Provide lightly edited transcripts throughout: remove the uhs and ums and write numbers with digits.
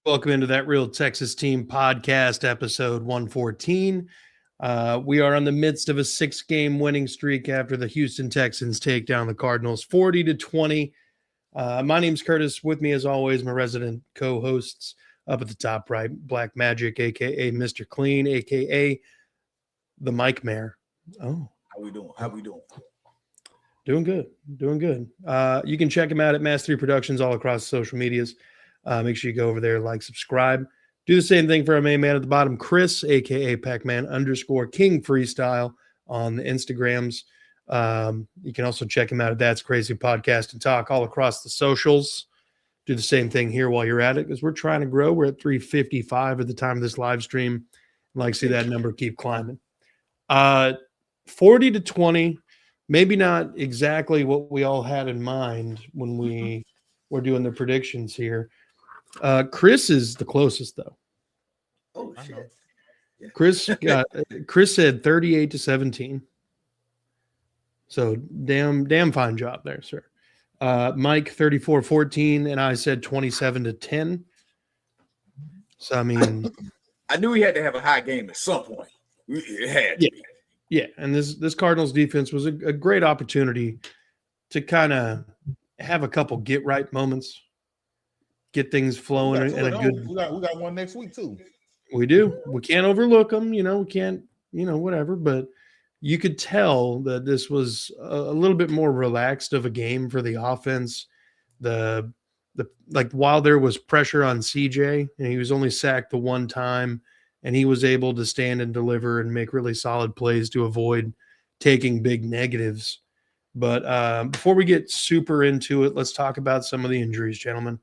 Welcome into that Real Texas Team podcast, episode 114. We are in the midst of a 6-game winning streak after the Houston Texans take down the Cardinals 40-20. My name's Curtis. With me, as always, my resident co-hosts up at the top right, Black Magic, a.k.a. Mr. Clean, a.k.a. the Mike Mayor. Oh. How we doing? Doing good. You can check him out at Mass 3 Productions all across social medias. Make sure you go over there, like, subscribe. Do the same thing for our main man at the bottom, Chris, a.k.a. Pac-Man_King Freestyle on the Instagrams. You can also check him out at That's Crazy Podcast and Talk all across the socials. Do the same thing here while you're at it because we're trying to grow. We're at 355 at the time of this live stream. I'd like to see that number keep climbing. 40-20, maybe not exactly what we all had in mind when we were doing the predictions here. Chris is the closest, though. Oh, shit. Yeah. Chris said 38-17. So damn fine job there, sir. Mike 34-14, and I said 27-10. So I mean, I knew he had to have a high game at some point. It had to be. Yeah, and this Cardinals defense was a great opportunity to kind of have a couple get right moments. Get things flowing and a good. We got one next week too. We do. We can't overlook them. We can't. Whatever. But you could tell that this was a little bit more relaxed of a game for the offense. While there was pressure on CJ and he was only sacked the one time, and he was able to stand and deliver and make really solid plays to avoid taking big negatives. But before we get super into it, let's talk about some of the injuries, gentlemen.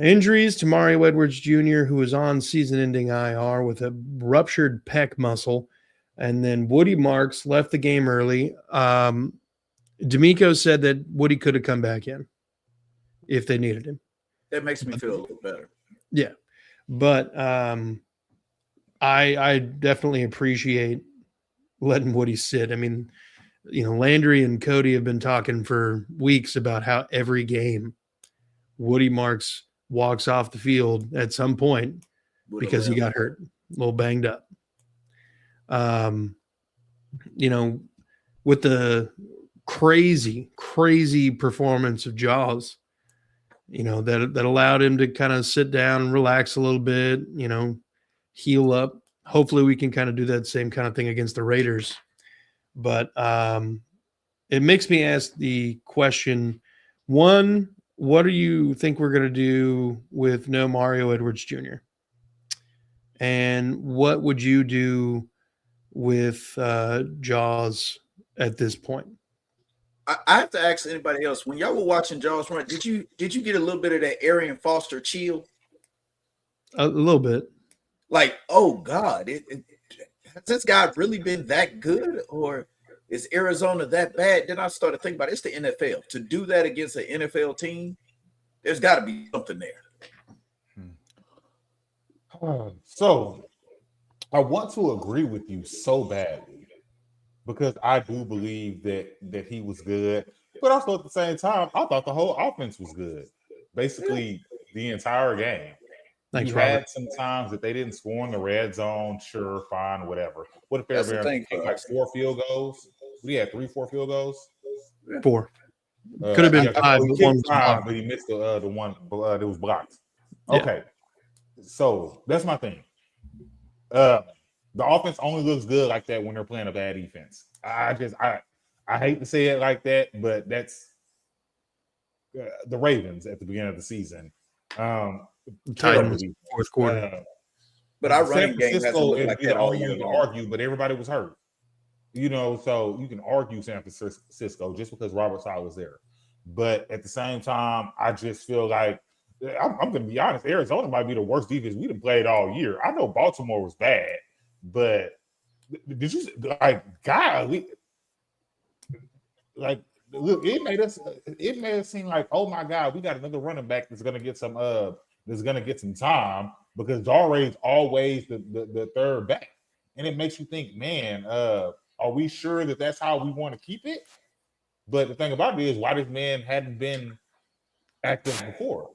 Injuries to Mario Edwards Jr., who was on season-ending IR with a ruptured pec muscle, and then Woody Marks left the game early. D'Amico said that Woody could have come back in if they needed him. That makes me feel a little better. Yeah, but I definitely appreciate letting Woody sit. I mean, Landry and Cody have been talking for weeks about how every game Woody Marks walks off the field at some point because he got hurt, a little banged up. With the crazy performance of Jaws, that allowed him to kind of sit down and relax a little bit, heal up. Hopefully we can kind of do that same kind of thing against the Raiders. But it makes me ask the question, one, what do you think we're going to do with no Mario Edwards Jr.? And what would you do with Jaws at this point? I have to ask anybody else, when y'all were watching Jaws run, did you get a little bit of that Arian Foster chill? A little bit. Like, oh God, has this guy really been that good, or is Arizona that bad? Then I started thinking about it. It's the NFL. To do that against an NFL team, there's got to be something there. So I want to agree with you so badly because I do believe that he was good, but also at the same time, I thought the whole offense was good. Basically, the entire game. Thanks, you Robert. had some times that they didn't score in the red zone. Sure, fine, whatever. What if Fairbairn take like 4 field goals? We had 3-4 field goals. 4. Could have been 5, but one was blocked. But he missed the one that was blocked. Okay, so that's my thing. The offense only looks good like that when they're playing a bad defense. I hate to say it like that, but that's the Ravens at the beginning of the season. Titans fourth quarter. But our running game hasn't looked like that all year long. Argue, but everybody was hurt. So you can argue San Francisco just because Robert Saleh was there. But at the same time, I just feel like I'm going to be honest. Arizona might be the worst defense we've played all year. I know Baltimore was bad, but did you look? It made us seem like, oh my God, we got another running back that's going to get some time because Darray's always the third back, and it makes you think, man, are we sure that that's how we want to keep it? But the thing about it is, why this man hadn't been active before.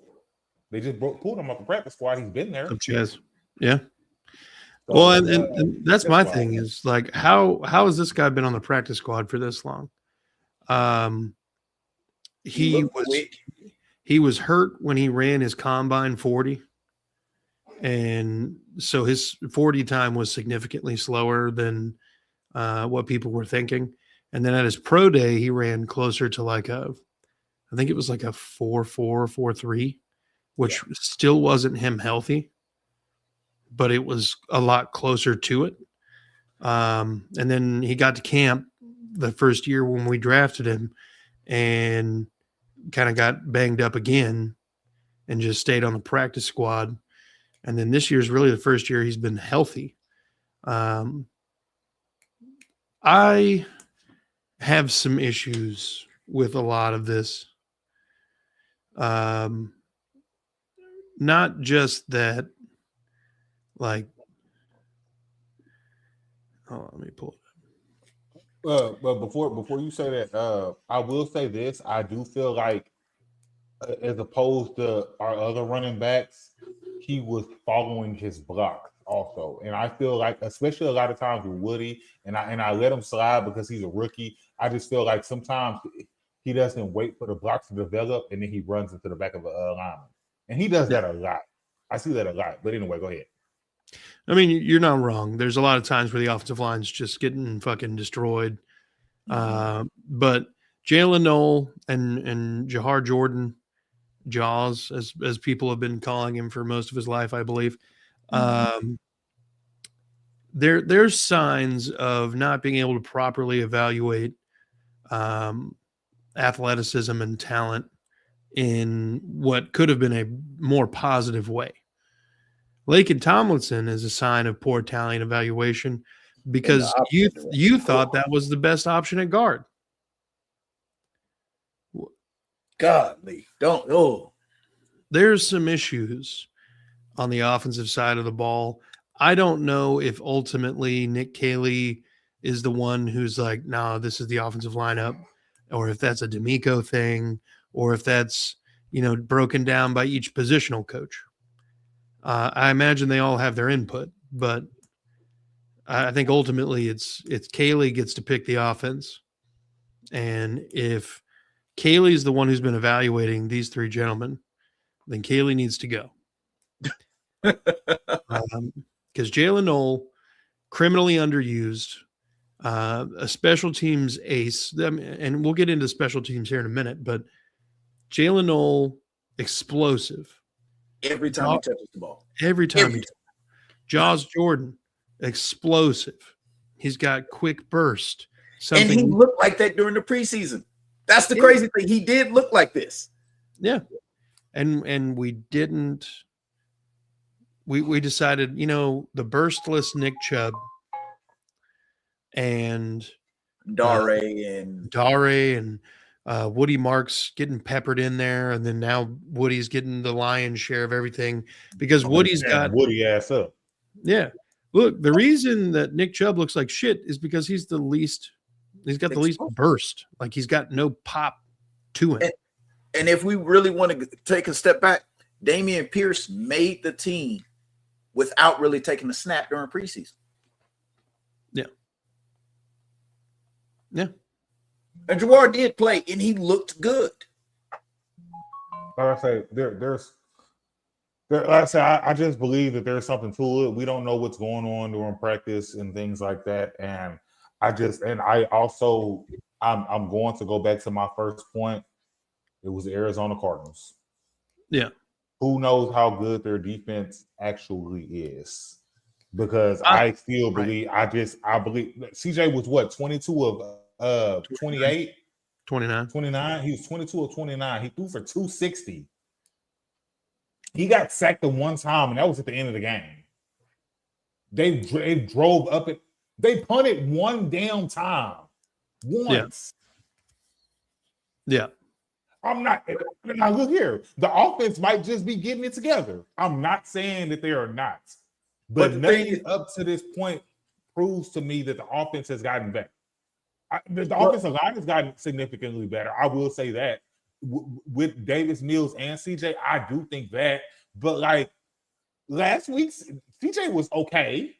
They just pulled him off the practice squad. He's been there. Of Chaz. Yeah. So, Well, and that's my why. thing is like, how has this guy been on the practice squad for this long? He was quick. he was hurt when he ran his combine 40. And so his 40 time was significantly slower than what people were thinking. And then at his pro day, he ran closer to like I think it was like a 4.4, 4.3, which still wasn't him healthy, but it was a lot closer to it. And then he got to camp the first year when we drafted him and kind of got banged up again and just stayed on the practice squad. And then this year is really the first year he's been healthy. I have some issues with a lot of this. Not just that, like, oh, let me pull it up. But before you say that, I will say this: I do feel like, as opposed to our other running backs, he was following his block also, and I feel like, especially a lot of times with Woody, and I let him slide because he's a rookie. I just feel like sometimes he doesn't wait for the block to develop, and then he runs into the back of a lineman, and he does that a lot. I see that a lot. But anyway, go ahead. I mean, you're not wrong. There's a lot of times where the offensive line's just getting fucking destroyed. But Jalen Noel and Jahar Jordan, Jaws, as people have been calling him for most of his life, I believe. There's signs of not being able to properly evaluate athleticism and talent in what could have been a more positive way. Laken Tomlinson is a sign of poor talent evaluation because you thought that was the best option at guard. Godly. There's some issues on the offensive side of the ball. I don't know if ultimately Nick Caley is the one who's like, no, this is the offensive lineup, or if that's a D'Amico thing, or if that's, broken down by each positional coach. I imagine they all have their input, but I think ultimately it's Caley gets to pick the offense. And if Caley's the one who's been evaluating these three gentlemen, then Caley needs to go. Because Jalen Noel, criminally underused, a special teams ace, and we'll get into special teams here in a minute, but Jalen Noel, explosive. Every time he touches the ball. Every time. Jaws Jordan, explosive. He's got quick burst. And he looked like that during the preseason. That's the crazy thing. He did look like this. Yeah. And we didn't. We decided, the burstless Nick Chubb and Dare and Woody Marks getting peppered in there, and then now Woody's getting the lion's share of everything because Woody's got Woody ass up. Yeah. Look, the reason that Nick Chubb looks like shit is because he's got the least burst. Like he's got no pop to him. And if we really want to take a step back, Dameon Pierce made the team without really taking a snap during preseason. Yeah. Yeah. And Jawar did play, and he looked good. Like I say, like I say, I just believe that there's something to it. We don't know what's going on during practice and things like that. And I'm going to go back to my first point. It was the Arizona Cardinals. Yeah. Who knows how good their defense actually is? Because I still believe, I believe CJ was what, 22 of 28? 29. He was 22 of 29. He threw for 260. He got sacked the one time, and that was at the end of the game. They drove up it. They punted one damn time. Once. Yeah. I'm not. Now look here. The offense might just be getting it together. I'm not saying that they are not. But nothing up to this point proves to me that the offense has gotten better. The offensive line has gotten significantly better. I will say that. with Davis Mills and CJ. I do think that, but like last week, CJ was okay.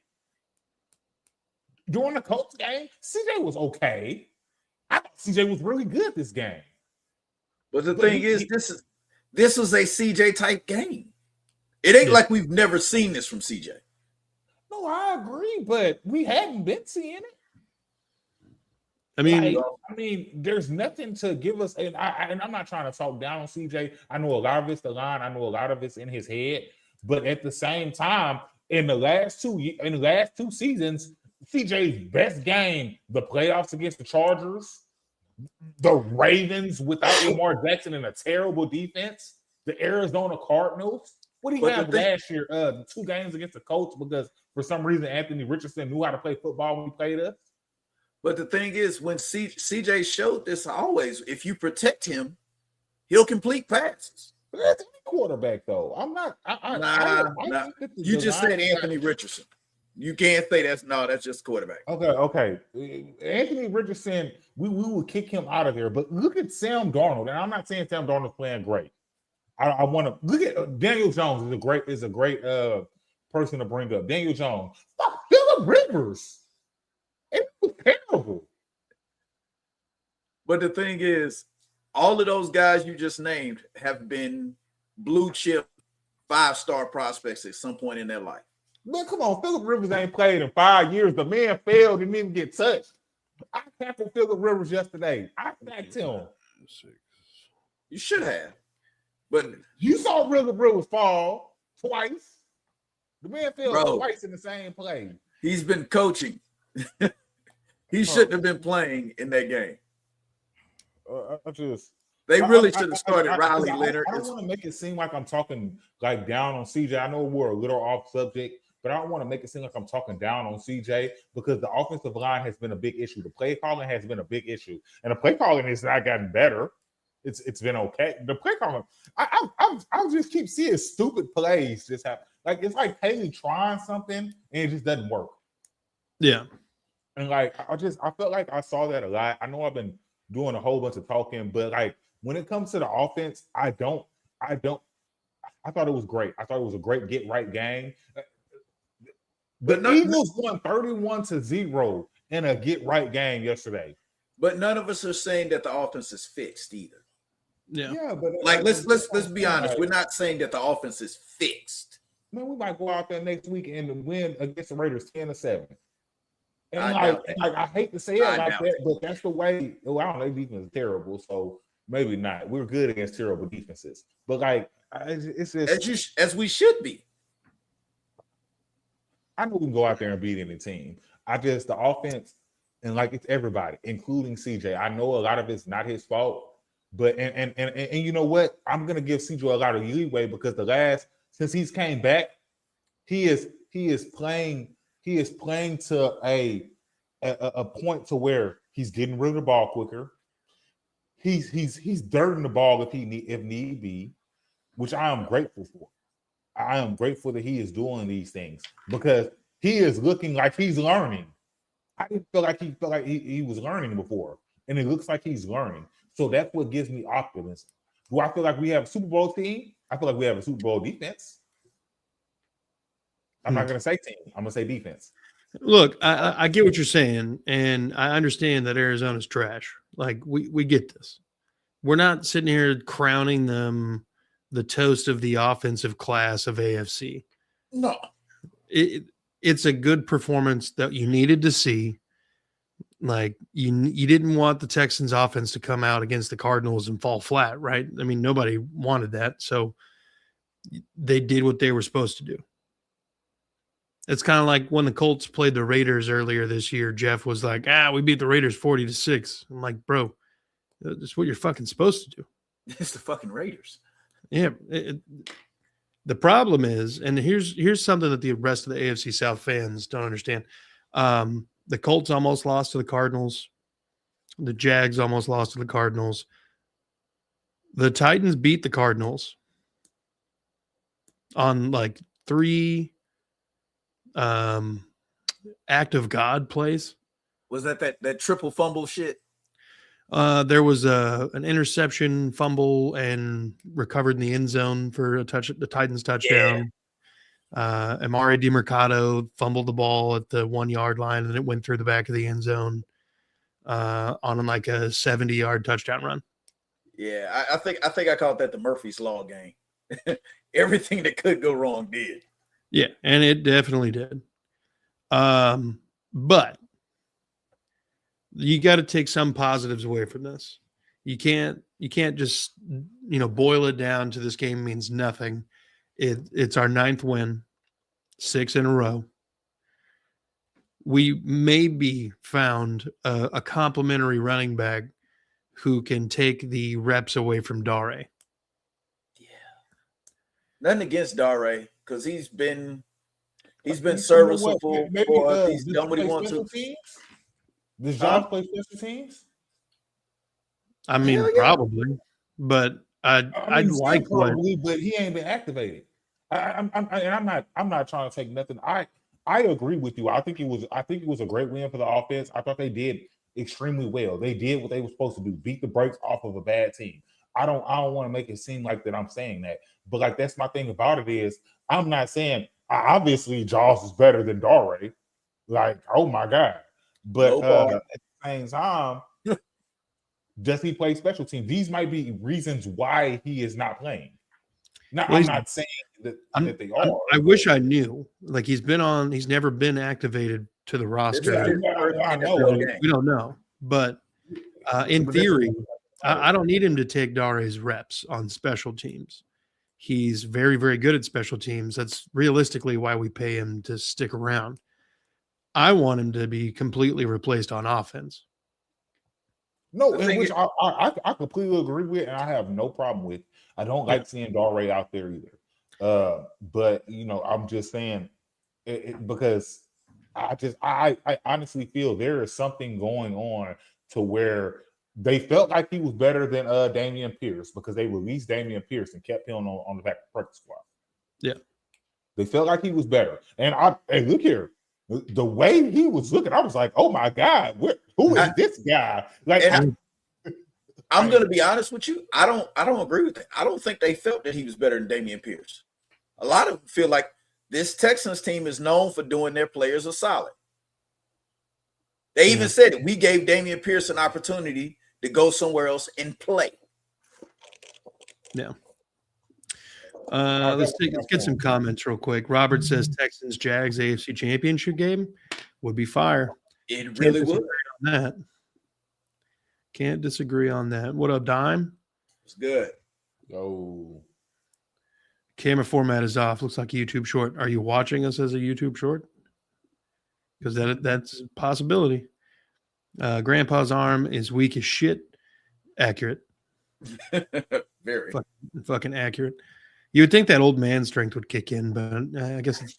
During the Colts game, CJ was okay. I thought CJ was really good this game. But the thing is, this was a CJ type game. It ain't like we've never seen this from CJ. No, I agree, but we hadn't been seeing it. I mean, there's nothing to give us, and I'm not trying to talk down on CJ. I know a lot of it's the line. I know a lot of it's in his head, but at the same time, in the last two seasons, CJ's best game, the playoffs against the Chargers, the Ravens without Lamar Jackson and a terrible defense, the Arizona Cardinals. What did he have last year? 2 games against the Colts because for some reason Anthony Richardson knew how to play football when he played us. But the thing is, when CJ showed this, always if you protect him, he'll complete passes. But that's any quarterback, though. I'm not. Nah. You just said Anthony Richardson. You can't say that's just quarterback. Okay. Anthony Richardson, we would kick him out of there. But look at Sam Darnold, and I'm not saying Sam Darnold's playing great. I want to look at Daniel Jones is a great person to bring up. Daniel Jones, fuck Phillip Rivers. It was terrible. But the thing is, all of those guys you just named have been blue chip 5-star prospects at some point in their life. Man, come on. Phillip Rivers ain't played in 5 years. The man failed and didn't get touched. I tackled Phillip Rivers yesterday. I sacked him. You should have. But you saw Phillip Rivers fall twice. The man fell twice in the same play. He's been coaching. He shouldn't have been playing in that game. They really should have started Riley Leonard. I don't want to make it seem like I'm talking like down on CJ. I know we're a little off subject, but I don't want to make it seem like I'm talking down on CJ because the offensive line has been a big issue. The play calling has been a big issue, and the play calling has not gotten better. It's been okay. The play calling, I just keep seeing stupid plays just happen. Like it's like Haley trying something and it just doesn't work. Yeah, and like I felt like I saw that a lot. I know I've been doing a whole bunch of talking, but like when it comes to the offense, I thought it was great. I thought it was a great get right game. The Eagles won 31-0 in a get right game yesterday. But none of us are saying that the offense is fixed either. Yeah, but like let's be honest. We're not saying that the offense is fixed. Man, we might go out there next week and win against the Raiders 10-7. And I hate to say it like that, but that's the way. Well, I don't know, defense is terrible, so maybe not. We're good against terrible defenses, but like it's just as we should be. I know we can go out there and beat any team. The offense and like it's everybody, including CJ. I know a lot of it's not his fault, but and you know what? I'm gonna give CJ a lot of leeway because since he's came back, he is playing to a point to where he's getting rid of the ball quicker. He's dirting the ball if need be, which I am grateful for. I am grateful that he is doing these things because he is looking like he's learning. I didn't feel like he was learning before, and it looks like he's learning. So that's what gives me optimism. Do I feel like we have a Super Bowl team? I feel like we have a Super Bowl defense. I'm not going to say team. I'm going to say defense. Look, I get what you're saying, and I understand that Arizona's trash. Like, we get this. We're not sitting here crowning them the toast of the offensive class of AFC. No. It's a good performance that you needed to see. Like, you didn't want the Texans offense to come out against the Cardinals and fall flat, right? I mean, nobody wanted that. So they did what they were supposed to do. It's kind of like when the Colts played the Raiders earlier this year. Jeff was like, we beat the Raiders 40-6. I'm like, bro, that's what you're fucking supposed to do. It's the fucking Raiders. Yeah. The problem is, and here's something that the rest of the AFC South fans don't understand. The Colts almost lost to the Cardinals. The Jags almost lost to the Cardinals. The Titans beat the Cardinals on like 3 act of God plays. Was that triple fumble shit? There was an interception, fumble, and recovered in the end zone for the Titans touchdown. Amari DiMercato fumbled the ball at the 1 yard line, and it went through the back of the end zone on like a 70-yard touchdown run. Yeah, I think I called that the Murphy's Law game. Everything that could go wrong did. Yeah, and it definitely did. But you got to take some positives away from this. You can't just boil it down to this game means nothing. It's our 9th win, 6 in a row. We maybe found a complimentary running back who can take the reps away from Dare. Yeah, nothing against Dare because he's been serviceable for us. He's done what he wants to. Does Josh play special teams? I mean, probably, but I'd like probably, but he ain't been activated. I'm not trying to take nothing. I agree with you. I think it was a great win for the offense. I thought they did extremely well. They did what they were supposed to do, beat the brakes off of a bad team. I don't want to make it seem like that I'm saying that, but like that's my thing about it is I'm not saying obviously Jaws is better than Dare. Like, oh my God. But at the same time, does he play special teams? These might be reasons why he is not playing. Now, I'm not saying that they are. I wish I knew. Like he's never been activated to the roster. I know. We don't know. But in theory, I don't need him to take Dare's reps on special teams. He's very, very good at special teams. That's realistically why we pay him to stick around. I want him to be completely replaced on offense. No, which I completely agree with, and I have no problem with. I don't like seeing Dare out there either. But I'm just saying because I honestly feel there is something going on to where they felt like he was better than Dameon Pierce because they released Dameon Pierce and kept him on the back of the practice squad. Yeah, they felt like he was better, and look here. The way he was looking, I was like, "Oh my God, who is this guy?" Like, I'm going to be honest with you. I don't agree with that. I don't think they felt that he was better than Dameon Pierce. A lot of them feel like this Texans team is known for doing their players a solid. They even said it. We gave Dameon Pierce an opportunity to go somewhere else and play. Yeah. Let's get some comments real quick. Robert says Texans Jags AFC Championship game would be fire. It really would. On that. Can't disagree on that. What up, Dime? It's good. Yo. Camera format is off. Looks like a YouTube short. Are you watching us as a YouTube short? Because that's a possibility. Grandpa's arm is weak as shit. Accurate. Very. Fucking accurate. You would think that old man strength would kick in, but I guess it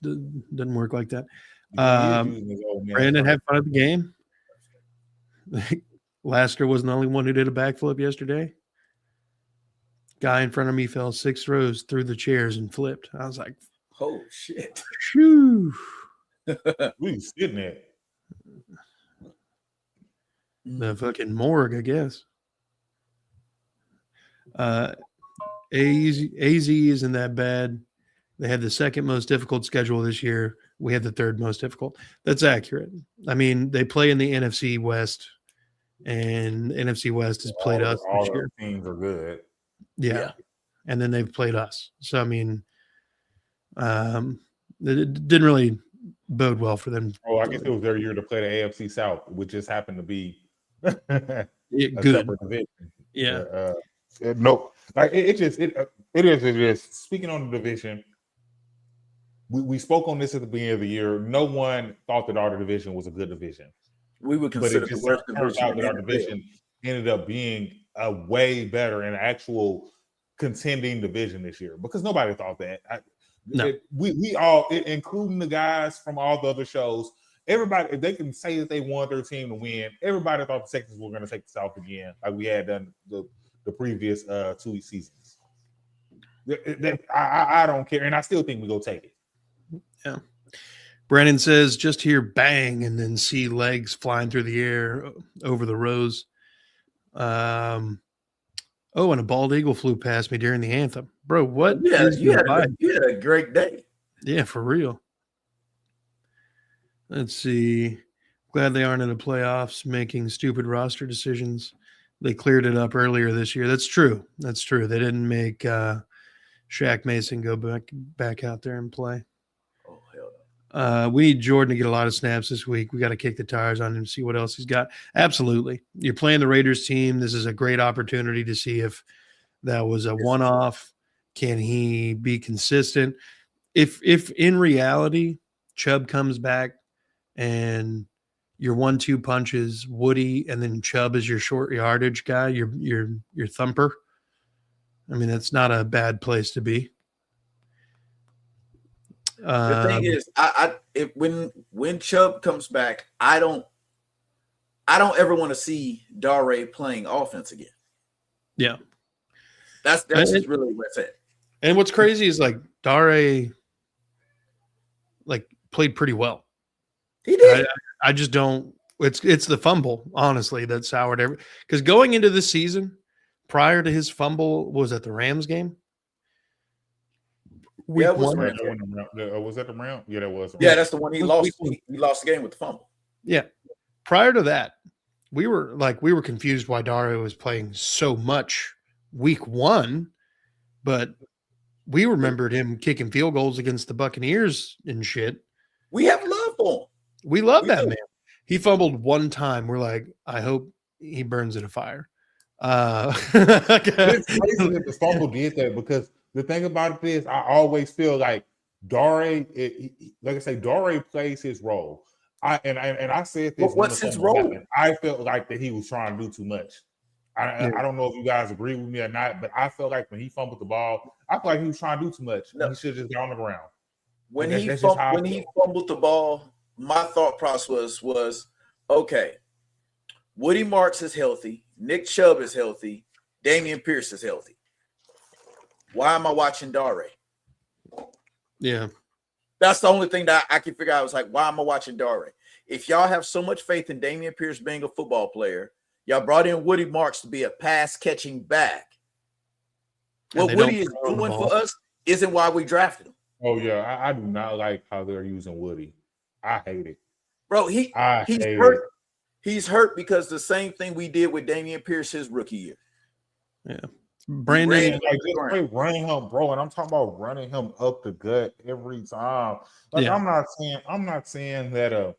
doesn't work like that. Brandon, have fun at the game. Lasker wasn't the only one who did a backflip yesterday. Guy in front of me fell 6 rows through the chairs and flipped. I was like, oh, shit. Shoo. We sitting there. The fucking morgue, I guess. AZ isn't that bad. They had the second most difficult schedule this year. We had the third most difficult. That's accurate. I mean, they play in the NFC West, and the NFC West has played us this year. Teams are good. Yeah. And then they've played us. So, I mean, it didn't really bode well for them. Oh, I guess it was their year to play the AFC South, which just happened to be a good separate division. Yeah. No, like it is. Speaking on the division, we spoke on this at the beginning of the year. No one thought that our division was a good division. We would consider the worst division. Out that our division ended up being a way better and actual contending division this year because nobody thought that. We all, including the guys from all the other shows, everybody, if they can say that they want their team to win, everybody thought the Texans were going to take the South again, like we had done the previous 2 seasons. I don't care, and I still think we go take it. Yeah. Brandon says, just hear bang and then see legs flying through the air over the rows. And a bald eagle flew past me during the anthem. Bro, what Yeah, is you your had vibe? a great day. Yeah, for real. Let's see. Glad they aren't in the playoffs making stupid roster decisions. They cleared it up earlier this year. That's true. That's true. They didn't make Shaq Mason go back out there and play. Oh, hell no. We need Jordan to get a lot of snaps this week. We got to kick the tires on him, see what else he's got. Absolutely. You're playing the Raiders team. This is a great opportunity to see if that was a one-off. Can he be consistent? If in reality Chubb comes back and your 1-2 punches Woody and then Chubb is your short yardage guy, your thumper. I mean, that's not a bad place to be. The thing is, when Chubb comes back, I don't ever want to see Dare playing offense again. Yeah, that's just really what's it. And what's crazy is like Dare, like played pretty well. He did. I just don't. It's the fumble, honestly, that soured every. Because going into the season, prior to his fumble, was at the Rams game. Yeah, it was was that the Rams? Yeah, that was. Yeah, that's the one he lost. He lost the game with the fumble. Yeah. Prior to that, we were confused why Dare was playing so much week 1, but we remembered him kicking field goals against the Buccaneers and shit. We have love for him. We love that man. He fumbled one time. We're like, I hope he burns in a fire. It's crazy that the fumble did that, because the thing about it is, I always feel like Dare, like I say, Dare plays his role. I said this. What's his role? Happened. I felt like that he was trying to do too much. I don't know if you guys agree with me or not, but I felt like when he fumbled the ball, I felt like he was trying to do too much. No. He should have just got on the ground. When he fumbled the ball, my thought process was, okay, Woody Marks is healthy, Nick Chubb is healthy, Damian Pierce is healthy. Why am I watching Dare? Yeah. That's the only thing that I can figure out. I was like, why am I watching Dare? If y'all have so much faith in Damian Pierce being a football player, y'all brought in Woody Marks to be a pass-catching back. What Woody is doing for us isn't why we drafted him. Oh, yeah. I do not like how they're using Woody. I hate it. Bro, he's hurt. He's hurt because the same thing we did with Damian Pierce his rookie year. Yeah. Brandon, running him, bro, and I'm talking about running him up the gut every time. Like, yeah. I'm not saying that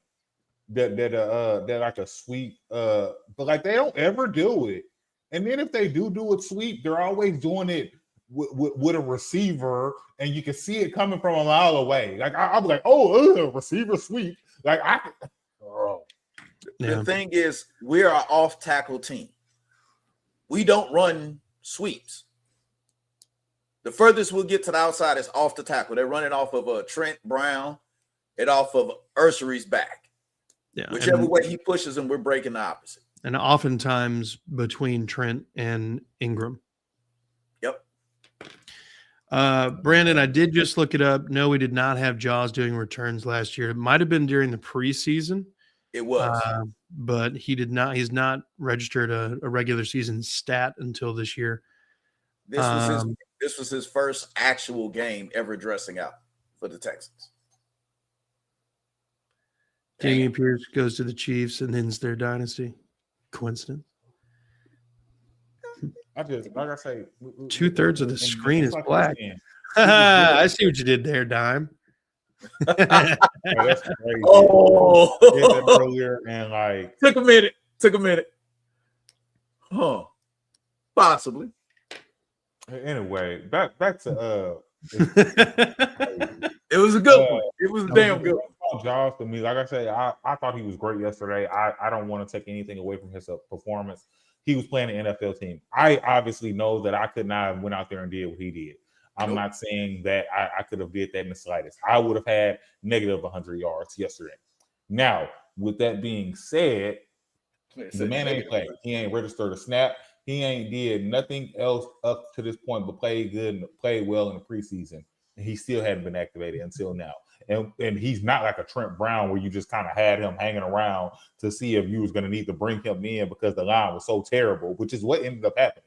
that like a sweep, but like they don't ever do it. And then if they do a sweep, they're always doing it with a receiver, and you can see it coming from a mile away. Like I'll be like, oh, receiver sweep. Like The thing is, we're an off tackle team. We don't run sweeps. The furthest we'll get to the outside is off the tackle. They're running off of a Trent Brown and off of Ursery's back. Yeah, whichever way he pushes them, we're breaking the opposite. And oftentimes between Trent and Ingram. Yep. Brandon, I did just look it up. No, we did not have Jaws doing returns last year. It might have been during the preseason. It was. But he did not. He's not registered a regular season stat until this year. This was his first actual game ever dressing out for the Texans. Damian Pierce goes to the Chiefs and ends their dynasty. Coincidence? Like I say, 2/3 of the screen is black. I see what you did there, Dime. That's crazy. Oh, that earlier and like took a minute. Huh? Possibly. Anyway, back to it was a good one. It was a damn good one. Jaws to me, like I say, I thought he was great yesterday. I don't want to take anything away from his performance. He was playing an NFL team. I obviously know that I could not have went out there and did what he did. I'm not saying that I could have did that in the slightest. I would have had negative 100 yards yesterday. Now, with that being said, the man ain't played. He ain't registered a snap. He ain't did nothing else up to this point but play good and play well in the preseason. and he still hadn't been activated until now. And he's not like a Trent Brown where you just kind of had him hanging around to see if you was going to need to bring him in because the line was so terrible, which is what ended up happening.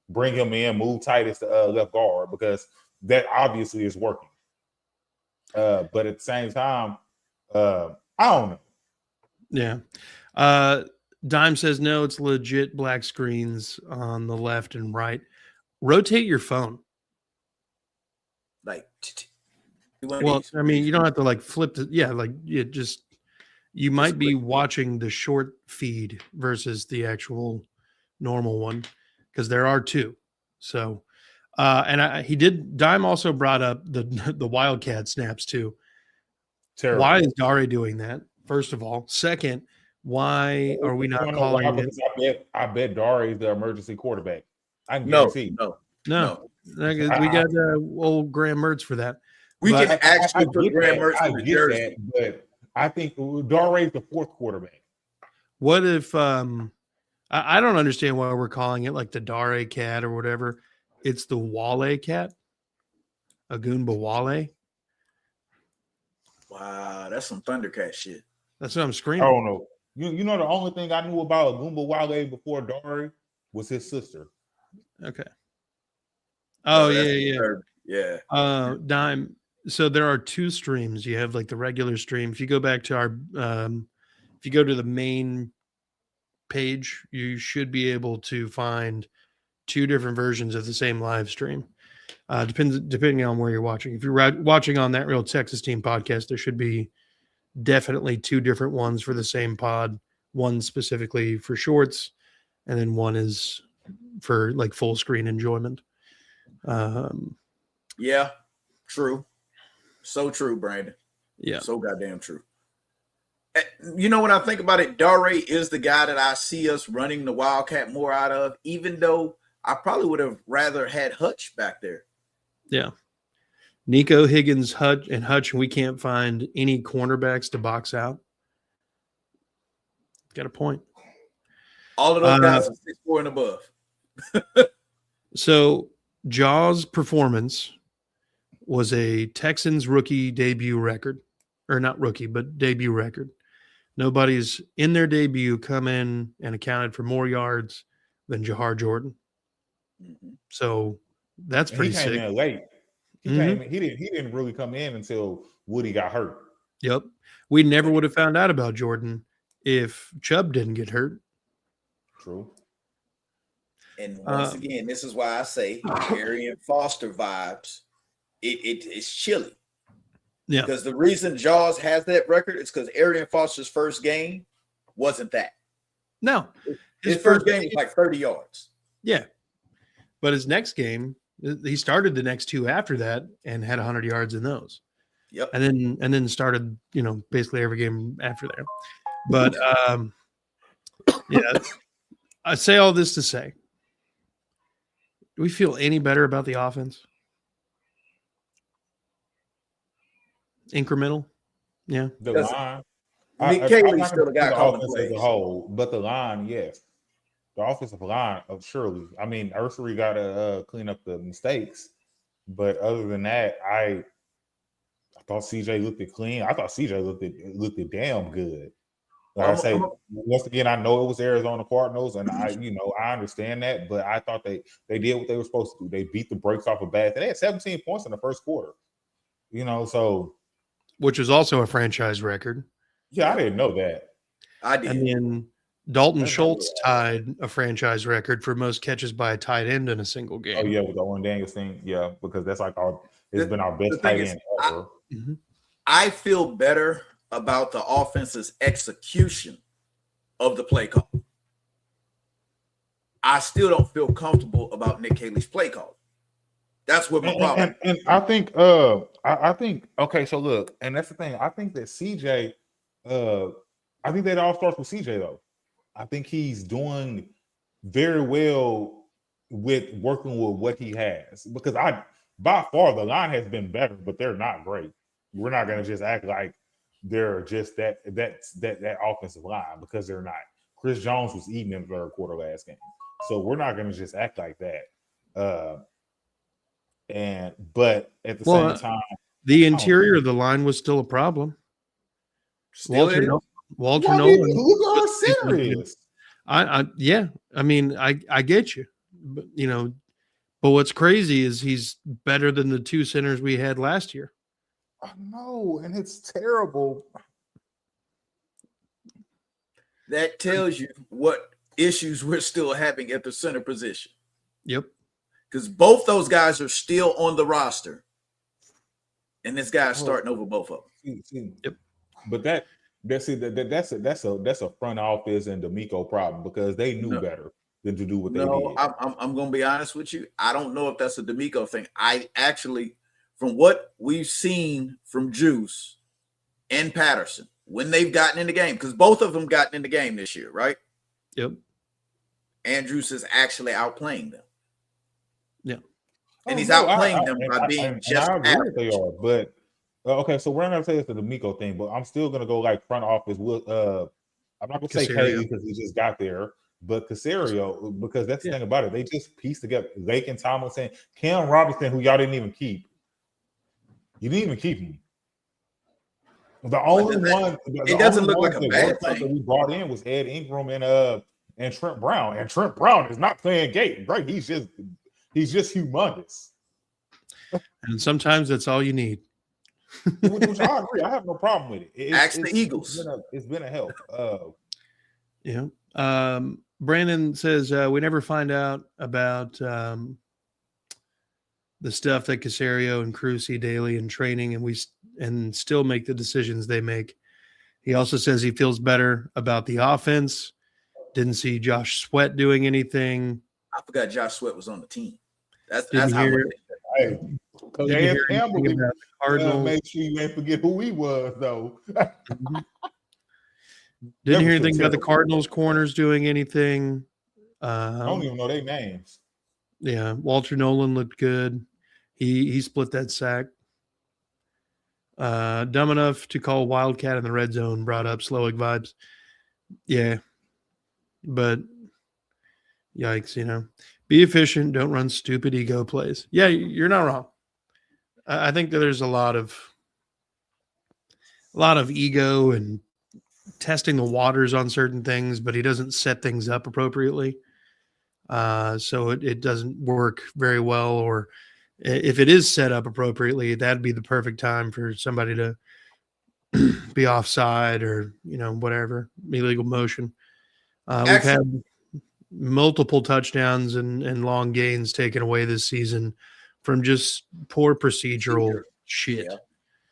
Bring him in, move Titus to left guard because that obviously is working. But at the same time, I don't know. Yeah. Dime says, no, it's legit black screens on the left and right. Rotate your phone. Like, well, I mean, you don't have to like flip the, you might be watching the short feed versus the actual normal one because there are two. So, Dime also brought up the Wildcat snaps too. Terrible. Why is Dare doing that? First of all. Second, why are we not calling it? I bet Dare is the emergency quarterback. I can guarantee. No. We got old Graham Mertz for that. We can actually put Graham Mertz in the jersey. But I think Dare is the fourth quarterback. What if I don't understand why we're calling it like the Dare cat or whatever. It's the Wale cat. Agumba Wale. Wow, that's some Thundercat shit. That's what I'm screaming. I don't know. You know the only thing I knew about Agumba Wale before Dare was his sister. Okay. Oh, yeah. Dime. So there are two streams. You have like the regular stream. If you go back to our, if you go to the main page, you should be able to find two different versions of the same live stream. Depending on where you're watching. If you're watching on That Real Texas Team podcast, there should be definitely two different ones for the same pod. One specifically for shorts, and then one is for like full screen enjoyment. Yeah, true. So true, Brandon. Yeah. So goddamn true. You know, when I think about it, Dare is the guy that I see us running the Wildcat more out of, even though I probably would have rather had Hutch back there. Yeah. Nico, Higgins, Hutch, and we can't find any cornerbacks to box out. Got a point. All of those guys are 6'4" and above. So Jaw's performance was a Texans rookie debut record, or not rookie, but debut record. Nobody's in their debut come in and accounted for more yards than Jahar Jordan. Mm-hmm. So that's pretty sick. He came in late. He didn't really come in until Woody got hurt. Yep. We never would have found out about Jordan if Chubb didn't get hurt. True. And once again, this is why I say Arian Foster vibes. It's chilly. Yeah. Because the reason Jaws has that record is because Arian Foster's first game wasn't that. No. His first game was like 30 yards. Yeah. But his next game, he started the next two after that and had 100 yards in those. Yep. And then started, basically every game after there. But yeah, I say all this to say, do we feel any better about the offense? Incremental? Yeah. The line. Nick Caley's still a guy calling plays. As a whole, but the line, yes. The offensive line, surely. I mean, Ursery got to clean up the mistakes, but other than that, I thought CJ looked clean. I thought CJ looked damn good. Like I say, once again, I know it was Arizona Cardinals, and I understand that, but I thought they did what they were supposed to do. They beat the brakes off of bad. They had 17 points in the first quarter. So which is also a franchise record. Yeah, I didn't know that. I did. And then Dalton Schultz tied a franchise record for most catches by a tight end in a single game. Oh yeah, with the Owen Daniels thing. Yeah, because that's like it's been our best tight end ever. I feel better about the offense's execution of the play call. I still don't feel comfortable about Nick Caley's play call. That's what my problem. And I think, I think. Okay, so look, and that's the thing. I think that CJ, I think that all starts with CJ though. I think he's doing very well with working with what he has because by far the line has been better, but they're not great. We're not going to just act like they're just that offensive line because they're not. Chris Jones was eating in the third quarter last game, so we're not going to just act like that. But at the same time, the interior of the line was still a problem. Walter Nolan. Look at our center is. Yeah. I mean, I get you, but but what's crazy is he's better than the two centers we had last year. I know, and it's terrible. That tells you what issues we're still having at the center position. Yep. Because both those guys are still on the roster, and this guy's starting over both of them. Yep. But that's a front office and D'Amico problem because they knew better than to do what they did. I'm going to be honest with you. I don't know if that's a D'Amico thing. I actually, from what we've seen from Juice and Patterson, when they've gotten in the game, because both of them gotten in the game this year, right? Yep. Andrews is actually outplaying them. Yeah. And he's outplaying them by being just average. They are, but okay, so we're not gonna say it's the D'Amico thing, but I'm still gonna go like front office with I'm not gonna say Haley because he just got there, but Caserio, because that's the thing about it. They just pieced together Lake and Tomlinson, Cam Robinson, who y'all didn't even keep. You didn't even keep him. The only one it doesn't look like a bad thing that we brought in was Ed Ingram and Trent Brown. And Trent Brown is not playing gate, right? He's just humongous. And sometimes that's all you need. Which I agree. I have no problem with it. Ask the Eagles. It's been a help. Yeah. Brandon says we never find out about the stuff that Caserio and Cruz see daily in training, and still make the decisions they make. He also says he feels better about the offense. Didn't see Josh Sweat doing anything. I forgot Josh Sweat was on the team. That's Didn't how hear, hey, didn't hear anything about the Cardinals. Make sure you ain't forget who he was, though. Didn't hear anything about the Cardinals corners doing anything. I don't even know their names. Yeah, Walter Nolan looked good. He split that sack. Dumb enough to call Wildcat in the red zone brought up Slowick vibes. Yeah, but yikes, be efficient. Don't run stupid ego plays. Yeah, you're not wrong. I think that there's a lot of ego and testing the waters on certain things, but he doesn't set things up appropriately. So it doesn't work very well, or if it is set up appropriately, that'd be the perfect time for somebody to be offside or, whatever, illegal motion. We've had multiple touchdowns and long gains taken away this season from just poor procedural shit. Yeah.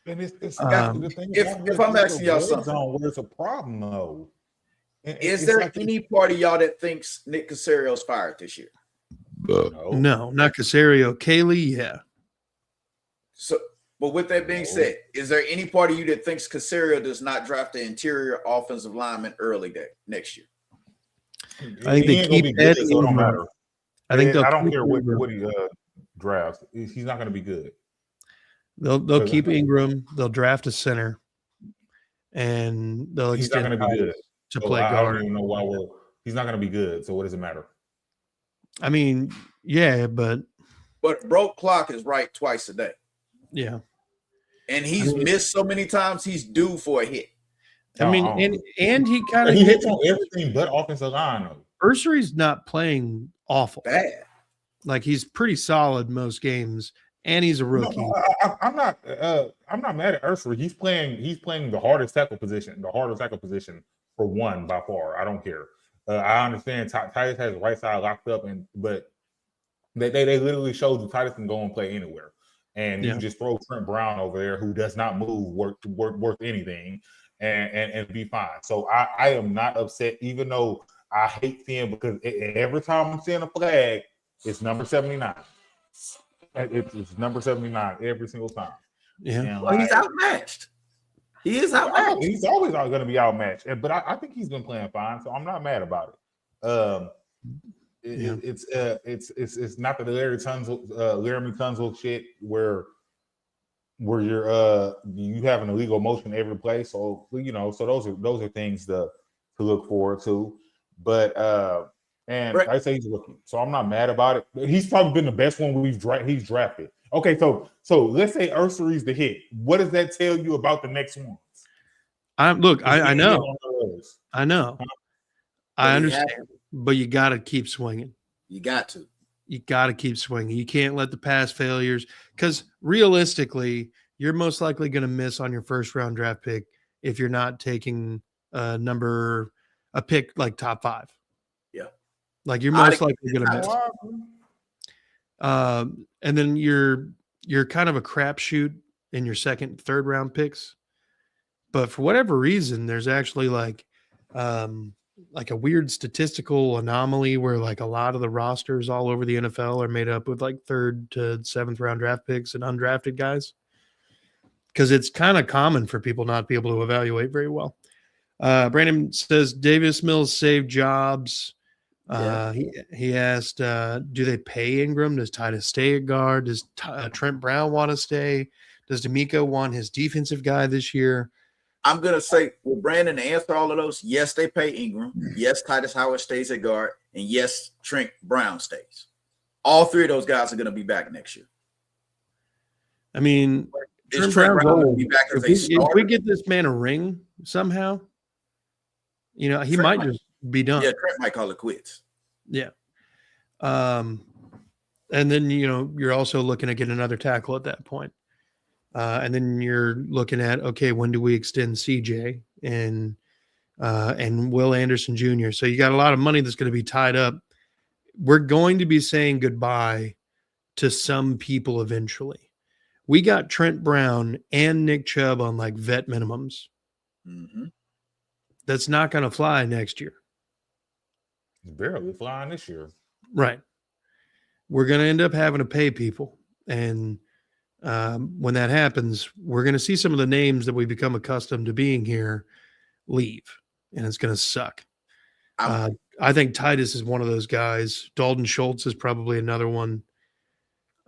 And it's if I'm asking y'all something, where it's a problem though. Is there any part of y'all that thinks Nick Caserio's fired this year? No, not Caserio. Kaylee, yeah. So, but with that being said, is there any part of you that thinks Caserio does not draft the interior offensive lineman early next year? I think they keep Ed so it don't matter. I think I don't care what he drafts. He's not going to be good. They'll keep Ingram. They'll draft a center, and they'll he's not extend going to be good to play guard. I don't even know why he's not going to be good. So what does it matter? I mean, yeah, but broke clock is right twice a day. Yeah, and he's missed so many times. He's due for a hit. I mean, and he kind of hits on everything but offensive line. Ursary's not playing awful. Bad. Like he's pretty solid most games, and he's a rookie. No, I'm not mad at Ursary. He's playing the hardest tackle position for one by far. I don't care. I understand Titus has the right side locked up, but they literally showed you Titus can go and play anywhere, and you just throw Trent Brown over there who does not move worth anything, and be fine. So I am not upset, even though I hate seeing, because every time I'm seeing a flag, it's number 79. It's number 79 every single time. Yeah, well, he's outmatched. He is outmatched. He's always going to be outmatched, but I think he's been playing fine, so I'm not mad about it. It's not the Laramie Tunzel shit where you have an illegal motion every play. So so those are things to look forward to. But I say he's a rookie, so I'm not mad about it. He's probably been the best one he's drafted. Okay, so let's say Ursary's the hit. What does that tell you about the next ones? I know, I know, But I understand, but you got to keep swinging. You got to. You got to keep swinging. You can't let the past failures, because realistically, you're most likely going to miss on your first round draft pick if you're not taking a pick like top 5. Yeah, like you're most likely going to miss. Wow. And then you're kind of a crapshoot in your second, third round picks. But for whatever reason, there's actually like a weird statistical anomaly where like a lot of the rosters all over the NFL are made up with like 3rd to 7th round draft picks and undrafted guys. Because it's kind of common for people not to be able to evaluate very well. Brandon says Davis Mills saved jobs. He asked, do they pay Ingram? Does Titus stay at guard? Does Trent Brown want to stay? Does D'Amico want his defensive guy this year? I'm going to say, well, Brandon, to answer all of those, yes, they pay Ingram. Yes, Titus Howard stays at guard. And yes, Trent Brown stays. All 3 of those guys are going to be back next year. I mean, Is Trent Brown going to be back as a starter? If we get this man a ring somehow, he might just be done. Yeah, Trent might call it quits. Yeah. And then, you're also looking to get another tackle at that point. And then you're looking at, okay, when do we extend CJ and Will Anderson Jr.? So you got a lot of money that's going to be tied up. We're going to be saying goodbye to some people eventually. We got Trent Brown and Nick Chubb on like vet minimums. Mm-hmm. That's not going to fly next year. It's barely flying this year. Right. We're going to end up having to pay people. And when that happens, we're going to see some of the names that we become accustomed to being here leave, and it's going to suck. I think Titus is one of those guys. Dalton Schultz is probably another one.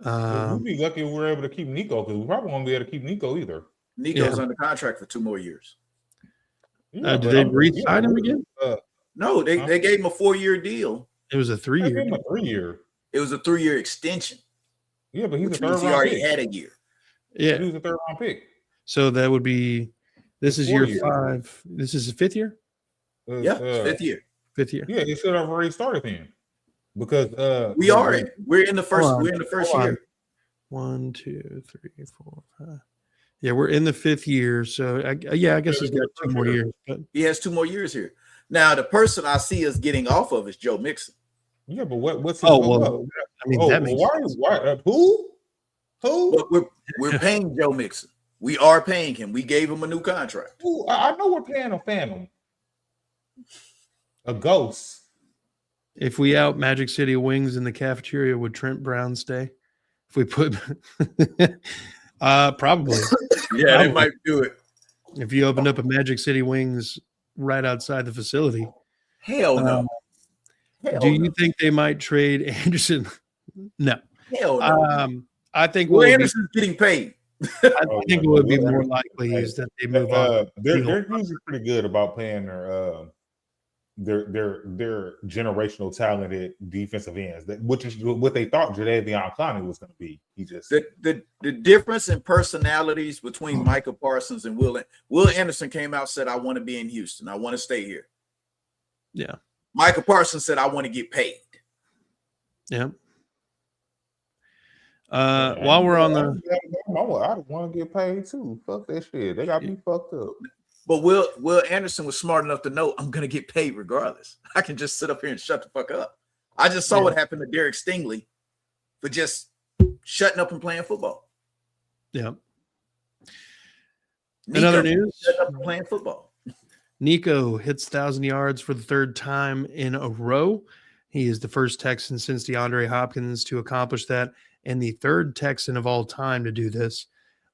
We'd be lucky if we're able to keep Nico, because we probably won't be able to keep Nico either. Nico's under contract for 2 more years. Did they re-sign him again? No, they gave him a 4-year deal. It was a 3-year. A 3-year. It was a 3-year extension. Yeah, but he's a third round. He already pick. had a year. Yeah, he was a 3rd round pick. So that would be. This is year 5. This is the 5th year. 5th year. 5th year. Yeah, it should have already started then, because we're in the first. We're in the first year. 1, 2, 3, 4, 5. Yeah, we're in the 5th year. So I guess he's got 2 more years. But he has 2 more years here. Now the person I see us getting off of is Joe Mixon. Yeah, but what's his I mean, that makes why who? But we're paying Joe Mixon. We are paying him. We gave him a new contract. Ooh, I know we're paying a phantom, a ghost. If we out Magic City Wings in the cafeteria, would Trent Brown stay? If we put, probably. Yeah, they might do it. If you opened up a Magic City Wings right outside the facility, hell no. Do you think they might trade Anderson? No. Hell no. I think Anderson's getting paid. I think it would be more likely is that they move on. They're usually pretty good about paying their generational talented defensive ends, which is what they thought Jadeveon Clowney was going to be. He just the difference in personalities between Micah Parsons and Will Anderson came out, said, "I want to be in Houston. I want to stay here." Yeah. Micah Parsons said, "I want to get paid." Yeah. While we're on the, I want to get paid too. Fuck that shit. They got me fucked up. But Will Anderson was smart enough to know I'm gonna get paid regardless. I can just sit up here and shut the fuck up. I just saw what happened to Derek Stingley for just shutting up and playing football. Yeah. Nico, another news. Shutting up and playing football. Nico hits 1,000 yards for the 3rd time in a row. He is the first Texan since DeAndre Hopkins to accomplish that, and the 3rd Texan of all time to do this.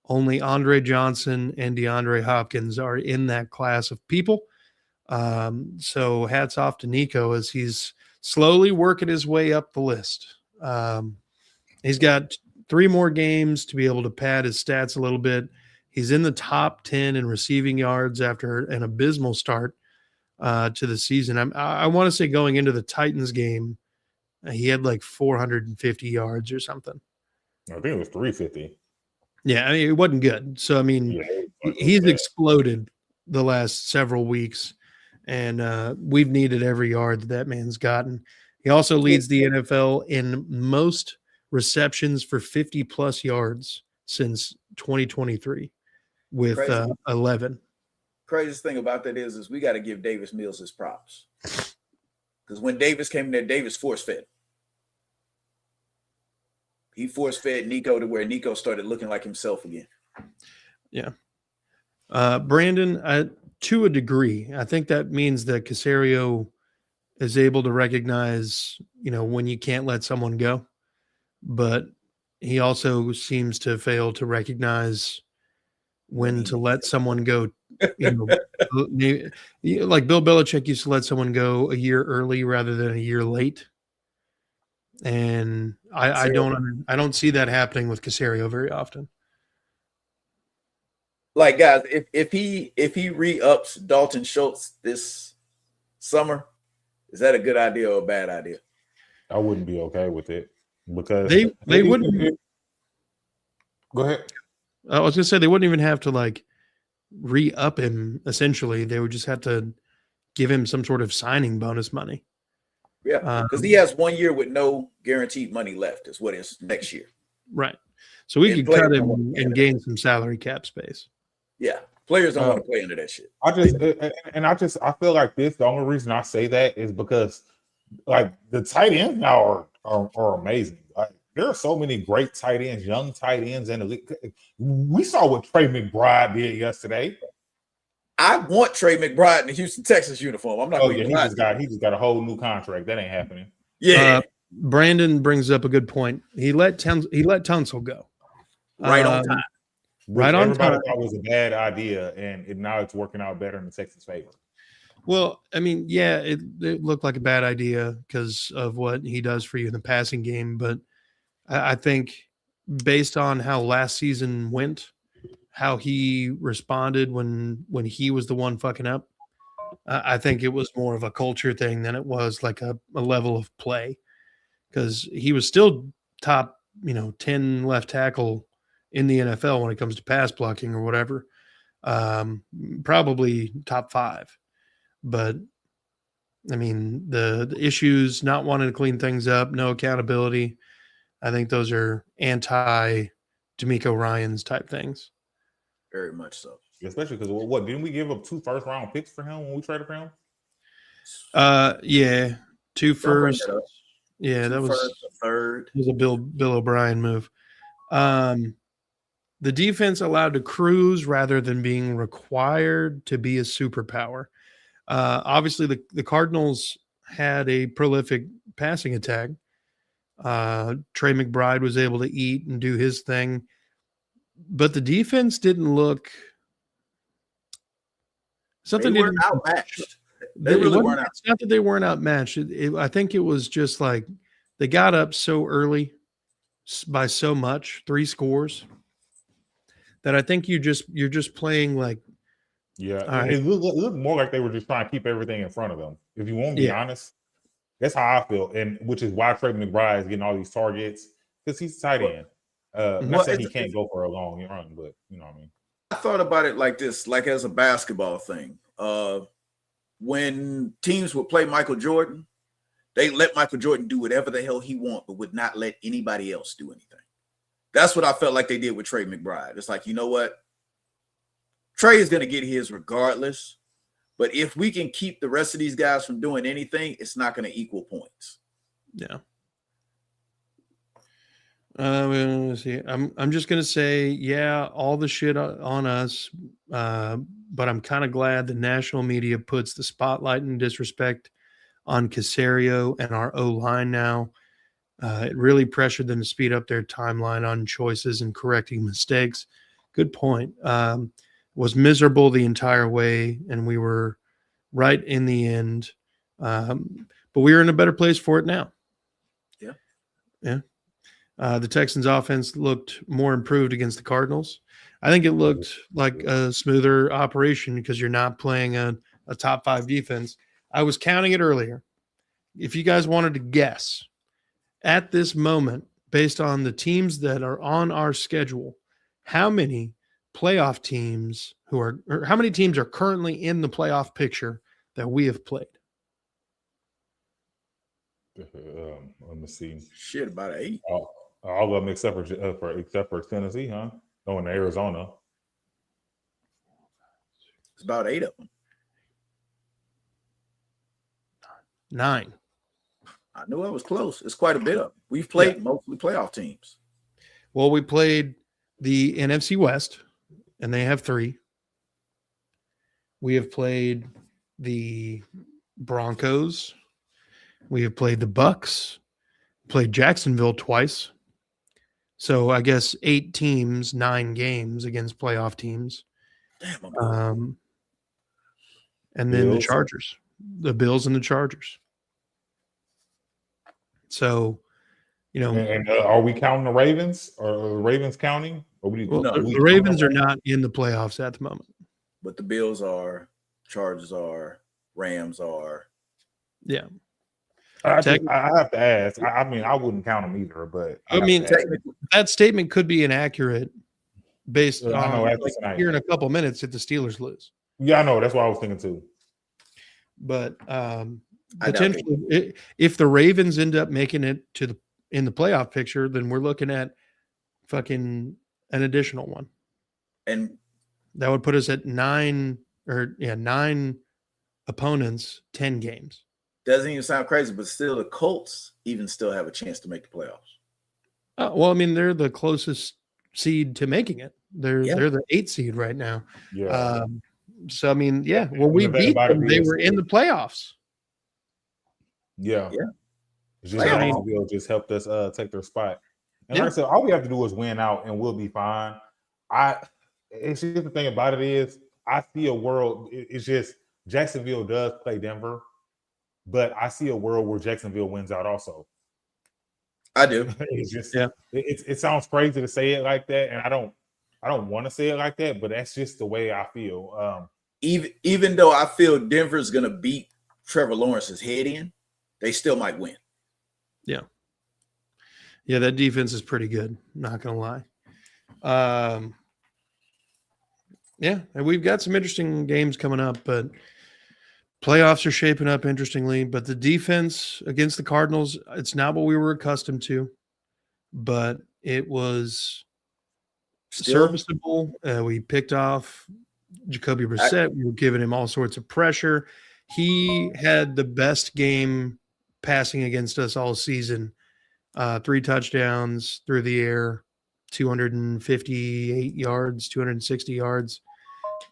Only Andre Johnson and DeAndre Hopkins are in that class of people. So hats off to Nico as he's slowly working his way up the list. He's got 3 more games to be able to pad his stats a little bit. He's in the top 10 in receiving yards after an abysmal start to the season. I want to say going into the Titans game, he had like 450 yards or something. I think it was 350. Yeah, I mean, it wasn't good. So, I mean, Yeah, he's exploded the last several weeks, and we've needed every yard that man's gotten. He also leads the NFL in most receptions for 50-plus yards since 2023 with 11. Craziest thing about that is we got to give Davis Mills his props. Because when Davis came in there, Davis force-fed. He force-fed Nico to where Nico started looking like himself again. Yeah. Brandon, to a degree, I think that means that Caserio is able to recognize, when you can't let someone go. But he also seems to fail to recognize when to let someone go. Like Bill Belichick used to let someone go a year early rather than a year late. And I don't see that happening with Caserio very often. Like, guys, if he re-ups Dalton Schultz this summer, is that a good idea or a bad idea? I wouldn't be okay with it because they wouldn't. Go ahead. I was gonna say they wouldn't even have to like re-up him. Essentially, they would just have to give him some sort of signing bonus money. Yeah, because he has 1 year with no guaranteed money left. Is what is next year. Right. So we could cut him and gain some salary cap space. Yeah, players don't want to play under that shit. I feel like this. The only reason I say that is because like the tight ends now are amazing. Like there are so many great tight ends, young tight ends in the league. We saw what Trey McBride did yesterday. I want Trey McBride in the Houston Texans uniform. I'm not going to he just got a whole new contract. That ain't happening. Yeah. Brandon brings up a good point. He let Tunsil go. Right on time. Right on time. Everybody thought was a bad idea, and now it's working out better in the Texans' favor. Well, I mean, yeah, it looked like a bad idea because of what he does for you in the passing game. But I think based on how last season went, how he responded when he was the one fucking up, I think it was more of a culture thing than it was like a level of play, because he was still top, 10 left tackle in the NFL when it comes to pass blocking or whatever, probably top 5. But I mean, the issues, not wanting to clean things up, no accountability, I think those are anti D'Amico Ryans type things. Very much so. Especially because what didn't we give up 2 first-round picks for him when we traded for him? Yeah, 2 first. Yeah, that was a third. It was a Bill O'Brien move. The defense allowed to cruise rather than being required to be a superpower. Obviously, the Cardinals had a prolific passing attack. Trey McBride was able to eat and do his thing, but the defense didn't look. Something they weren't outmatched. They really weren't outmatched. It's not that they weren't outmatched. I think it was just like they got up so early by so much, 3 scores, that I think you're just playing like. Yeah, right. It looked more like they were just trying to keep everything in front of them. If you want to be honest, that's how I feel, and which is why Trey McBride is getting all these targets because he's tight end. Not saying he can't go for a long run, but you know what I mean. I thought about it like this, like as a basketball thing. When teams would play Michael Jordan, they let Michael Jordan do whatever the hell he want, but would not let anybody else do anything. That's what I felt like they did with Trey McBride. It's like, you know what? Trey is going to get his regardless, but if we can keep the rest of these guys from doing anything, it's not going to equal points. Yeah. Let's see. I'm just going to say, yeah, all the shit on us, but I'm kind of glad the national media puts the spotlight and disrespect on Caserio and our O-line now. It really pressured them to speed up their timeline on choices and correcting mistakes. Good point. Was miserable the entire way, and we were right in the end. But we are in a better place for it now. Yeah. Yeah. The Texans offense looked more improved against the Cardinals. I think it looked like a smoother operation because you're not playing a top 5 defense. I was counting it earlier. If you guys wanted to guess, at this moment, based on the teams that are on our schedule, how many playoff teams or how many teams are currently in the playoff picture that we have played? Let me see. Shit, about 8. All of them except for Tennessee, huh? Oh, and Arizona. It's about 8 of them. 9. I knew I was close. It's quite a bit of them. We've played mostly playoff teams. Well, we played the NFC West, and they have 3. We have played the Broncos. We have played the Bucks. Played Jacksonville twice. So I guess 8 teams, 9 games against playoff teams. Damn. And then the Chargers, the Bills and the Chargers. So, And are we counting the Ravens? Or are the Ravens counting? The Ravens are not in the playoffs at the moment. But the Bills are, Chargers are, Rams are. Yeah. I have to ask. I mean, I wouldn't count them either, but that statement could be inaccurate based on here in a couple minutes if the Steelers lose. Yeah, I know. That's what I was thinking too. But potentially, if the Ravens end up making it in the playoff picture, then we're looking at fucking an additional one, and that would put us at 9 opponents, 10 games. Doesn't even sound crazy, but still, the Colts still have a chance to make the playoffs. Well, I mean, they're the closest seed to making it. They're the 8th seed right now. Yeah. So I mean, we beat them. They were in the playoffs. Yeah. Jacksonville just helped us take their spot. And like I said, all we have to do is win out, and we'll be fine. It's just the thing about it is, I see a world. It's just Jacksonville does play Denver. But I see a world where Jacksonville wins out also. I do. It's just it sounds crazy to say it like that, and I don't want to say it like that, but that's just the way I feel. Even though I feel Denver's gonna beat Trevor Lawrence's head in, they still might win. Yeah. Yeah, that defense is pretty good, not gonna lie. And we've got some interesting games coming up, but playoffs are shaping up interestingly, but the defense against the Cardinals, it's not what we were accustomed to, but it was serviceable. We picked off Jacoby Brissett. We were giving him all sorts of pressure. He had the best game passing against us all season. 3 touchdowns through the air, 258 yards, 260 yards.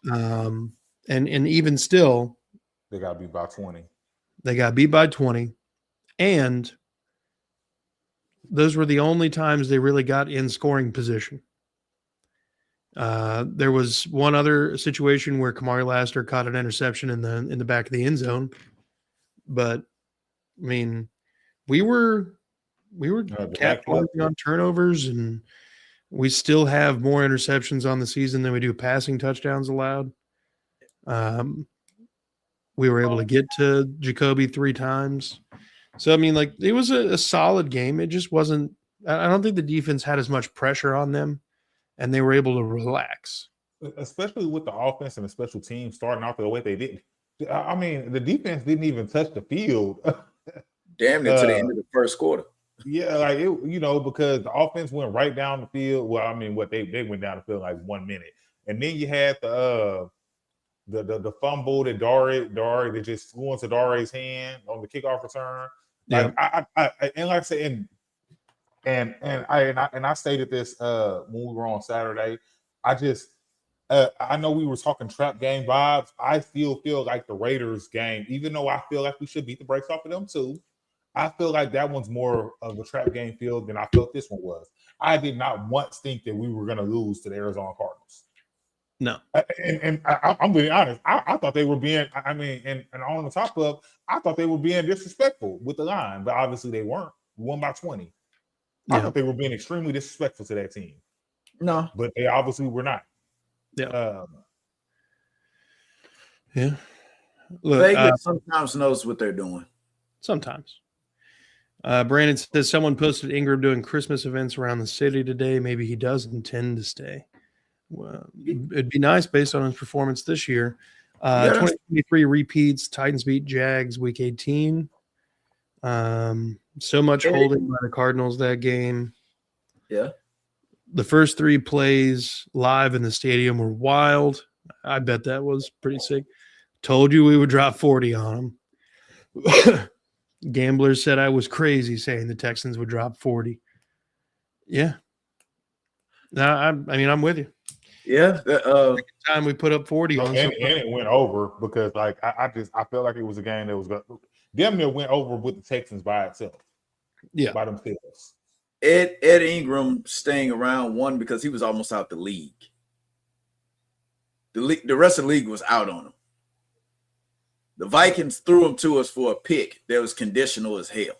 And even still, they got beat by 20. They got beat by 20. And those were the only times they really got in scoring position. There was one other situation where Kamari Laster caught an interception in the back of the end zone. But I mean, we were capitalizing on turnovers, and we still have more interceptions on the season than we do passing touchdowns allowed. We were able to get to Jacoby 3 times. So, I mean, like, it was a solid game. It just wasn't – I don't think the defense had as much pressure on them, and they were able to relax. Especially with the offense and the special teams starting off the way they did. I mean, the defense didn't even touch the field. Damn near to the end of the first quarter. Yeah, like, because the offense went right down the field. Well, I mean, they went down the field like 1 minute. And then you had the fumble that Dare that just flew into Dare's hand on the kickoff return. Like, I and like I said, and I stated this when we were on Saturday. I know we were talking trap game vibes. I still feel like the Raiders game, even though I feel like we should beat the brakes off of them too, I feel like that one's more of a trap game field than I felt this one was. I did not once think that we were going to lose to the Arizona Cardinals. No. And I'm being honest. I thought they were being, and on the top of, I thought they were being disrespectful with the line, but obviously they weren't. We won by 20. I thought they were being extremely disrespectful to that team. No. But they obviously were not. Yeah. Look, Vegas sometimes knows what they're doing. Sometimes. Brandon says someone posted Ingram doing Christmas events around the city today. Maybe he does intend to stay. Well, it'd be nice based on his performance this year. 2023 repeats. Titans beat Jags week 18. So much holding by the Cardinals that game. Yeah. The first 3 plays live in the stadium were wild. I bet that was pretty sick. Told you we would drop 40 on them. Gamblers said I was crazy saying the Texans would drop 40. Yeah. No, I mean, I'm with you. Yeah. Time we put up 40 on and it went over because like I felt like it was a game that was going damn near went over with the Texans by itself. Yeah. By themselves. Ed Ingram staying around one because he was almost out the league. The rest of the league was out on him. The Vikings threw him to us for a pick that was conditional as hell.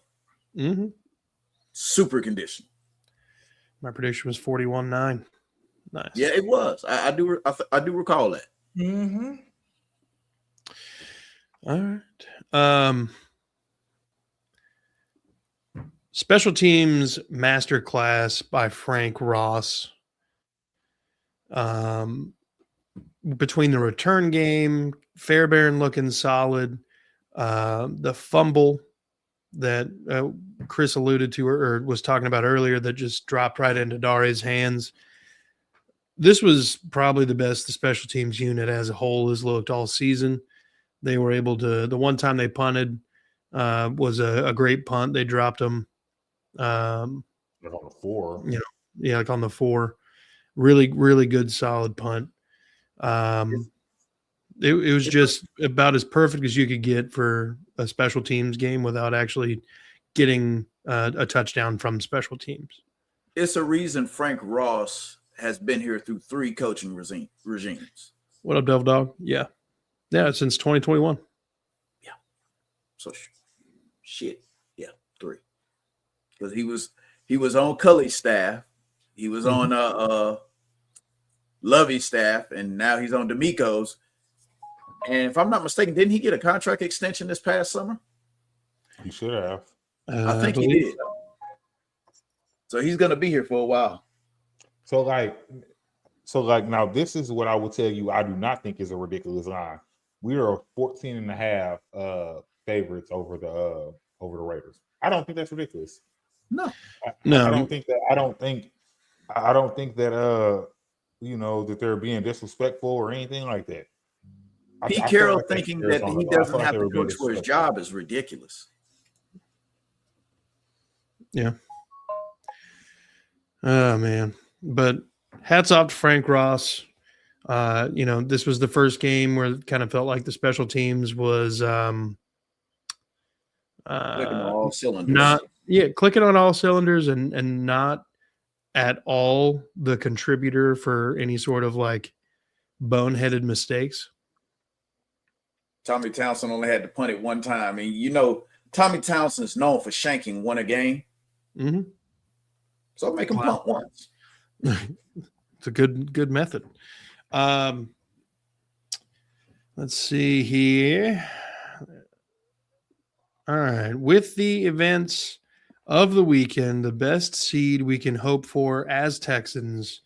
Mm-hmm. Super conditional. My prediction was 41-9. Nice. Yeah, it was. I do recall that. Mm-hmm. All right. Special teams masterclass by Frank Ross. Between the return game, Fairbairn looking solid, the fumble that Chris alluded to or was talking about earlier that just dropped right into Dare's hands. This was probably the best the special teams unit as a whole has looked all season. They were able to – the one time they punted was a great punt. They dropped them. Like on the 4. Yeah, like on the 4. Really, really good, solid punt. It was just about as perfect as you could get for a special teams game without actually getting a touchdown from special teams. It's a reason Frank Ross has been here through 3 coaching regimes. What up, Devil Dog? Yeah, since 2021. Yeah. So shit. Yeah, 3. Because he was on Cully's staff, he was on Lovey's staff, and now he's on D'Amico's. And if I'm not mistaken, didn't he get a contract extension this past summer? He should have. I think he did. So he's going to be here for a while. So now this is what I will tell you. I do not think is a ridiculous line. We are 14.5 favorites over the Raiders. I don't think that's ridiculous. No. I don't think that that they're being disrespectful or anything like that. Pete Carroll thinking that he doesn't have to coach for his job is ridiculous. Yeah. Oh, man. But hats off to Frank Ross. This was the first game where it kind of felt like the special teams was clicking on all cylinders. Clicking on all cylinders and not at all the contributor for any sort of like boneheaded mistakes. Tommy Townsend only had to punt it one time. I mean, Tommy Townsend's known for shanking one a game. Mm-hmm. So make him punt once. It's a good method. Let's see here. All right. With the events of the weekend, the best seed we can hope for as Texans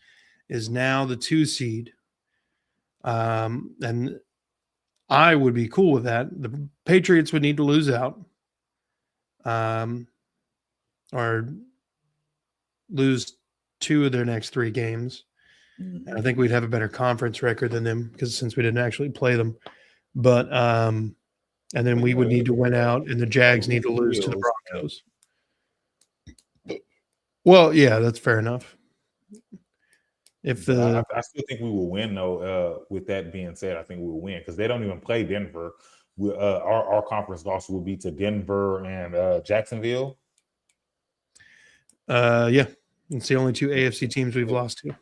is now the 2 seed. And I would be cool with that. The Patriots would need to lose out. Or lose 2 of their next 3 games. And I think we'd have a better conference record than them since we didn't actually play them. But and then we would need to win out, and the Jags need to lose to the Broncos. Well, yeah, that's fair enough. I still think we will win, though. With that being said, I think we will win because they don't even play Denver. Our conference loss will be to Denver and Jacksonville. Yeah, it's the only 2 AFC teams we've lost to.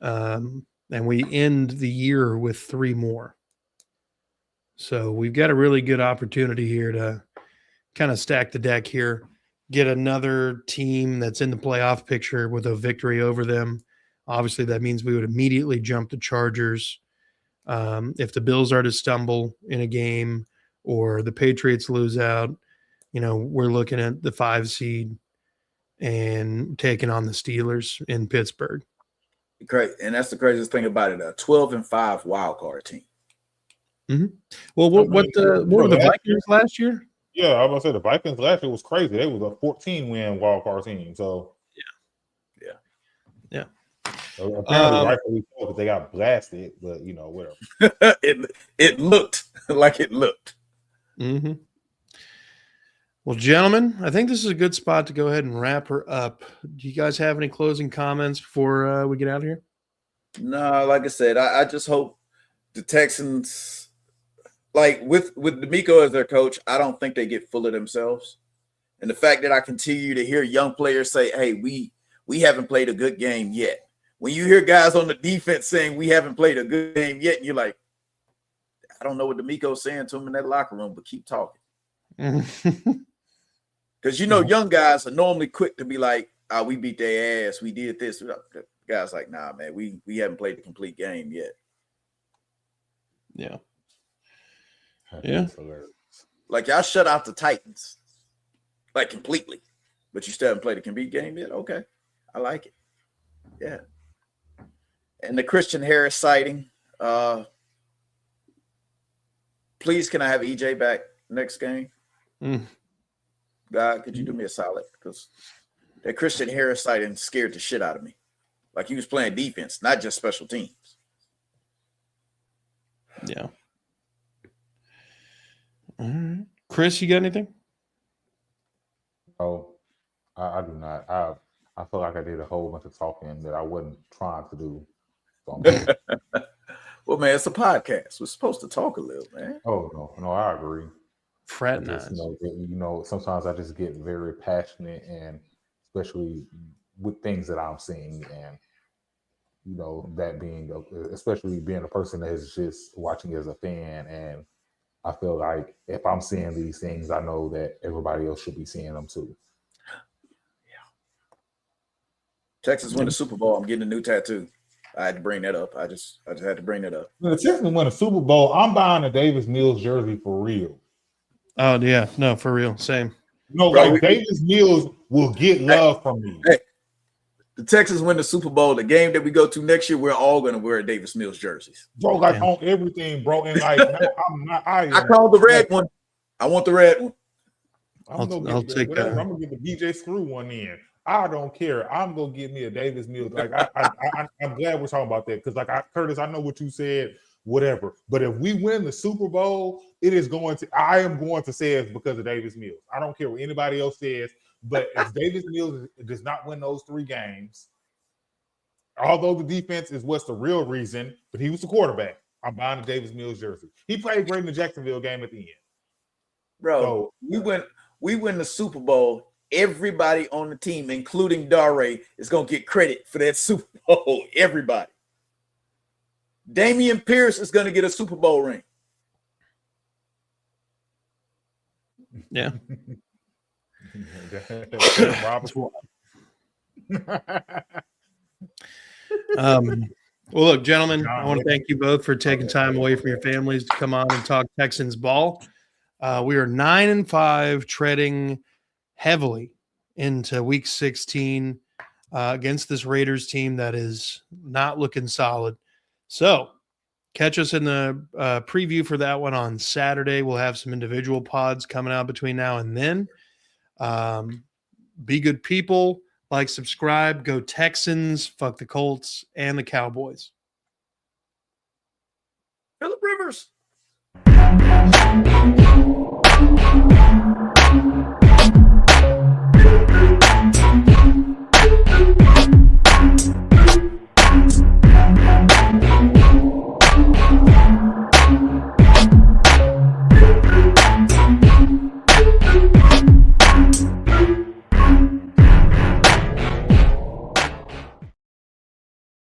And we end the year with 3 more. So we've got a really good opportunity here to kind of stack the deck here, get another team that's in the playoff picture with a victory over them. Obviously, that means we would immediately jump the Chargers. If the Bills are to stumble in a game or the Patriots lose out, we're looking at the 5 seed and taking on the Steelers in Pittsburgh. Great. And that's the craziest thing about it. A 12-5 wild card team. Mm-hmm. Well, what were the Vikings last year? Yeah, I was going to say the Vikings last year was crazy. They was a 14-win wild card team. So, yeah. So apparently, rightfully so, because they got blasted, but whatever. it looked like it looked. Mm-hmm. Well, gentlemen, I think this is a good spot to go ahead and wrap her up. Do you guys have any closing comments before we get out of here? No, like I said, I just hope the Texans, like with D'Amico as their coach, I don't think they get full of themselves. And the fact that I continue to hear young players say, hey, we haven't played a good game yet. When you hear guys on the defense saying we haven't played a good game yet, and you're like, I don't know what D'Amico's saying to him in that locker room, but keep talking. Because, young guys are normally quick to be like, oh, we beat their ass. We did this. The guy's like, nah, man, we haven't played the complete game yet. Yeah. Yeah. Like, y'all shut out the Titans, like, completely. But you still haven't played a complete game yet? Okay. I like it. Yeah. And the Christian Harris sighting, please, can I have EJ back next game? God, could you do me a solid? Because that Christian Harris sighting scared the shit out of me. Like he was playing defense, not just special teams. Yeah. All right. Chris, you got anything? Oh, I do not. I feel like I did a whole bunch of talking that I wasn't trying to do. So well, man, it's a podcast. We're supposed to talk a little, man. Oh, no, I agree. Fraternize. Sometimes I just get very passionate, and especially with things that I'm seeing, and that being, especially being a person that is just watching as a fan, and I feel like if I'm seeing these things, I know that everybody else should be seeing them too. Yeah. Texas win the Super Bowl. I'm getting a new tattoo. I had to bring that up. I just had to bring that up. When the Texans win a Super Bowl, I'm buying a Davis Mills jersey for real. Oh yeah, no, for real, same. No, bro, like Davis Mills will get love from me. Hey, the Texans win the Super Bowl. The game that we go to next year, we're all going to wear Davis Mills jerseys, bro. Like on everything, bro. And like, I called the red one. I want the red one. I'll take that. I'm gonna get the BJ Screw one in. I don't care. I'm gonna get me a Davis Mills. Like I'm glad we're talking about that because, like, Curtis, I know what you said. Whatever, but if we win the Super Bowl, I am going to say it's because of Davis Mills. I don't care what anybody else says, but if Davis Mills does not win those 3 games, although the defense is what's the real reason, but he was the quarterback. I'm buying the Davis Mills jersey. He played great in the Jacksonville game at the end. Bro, so, we win the Super Bowl. Everybody on the team, including Dare, is gonna get credit for that Super Bowl. Everybody. Damian Pierce is going to get a Super Bowl ring. Yeah. Well, look, gentlemen, I want to thank you both for taking time away from your families to come on and talk Texans ball. We are 9-5, treading heavily into Week 16 against this Raiders team that is not looking solid. So catch us in the preview for that one on Saturday. We'll have some individual pods coming out between now and then. Be good people. Like, subscribe. Go Texans. Fuck the Colts and the Cowboys. Phillip Rivers.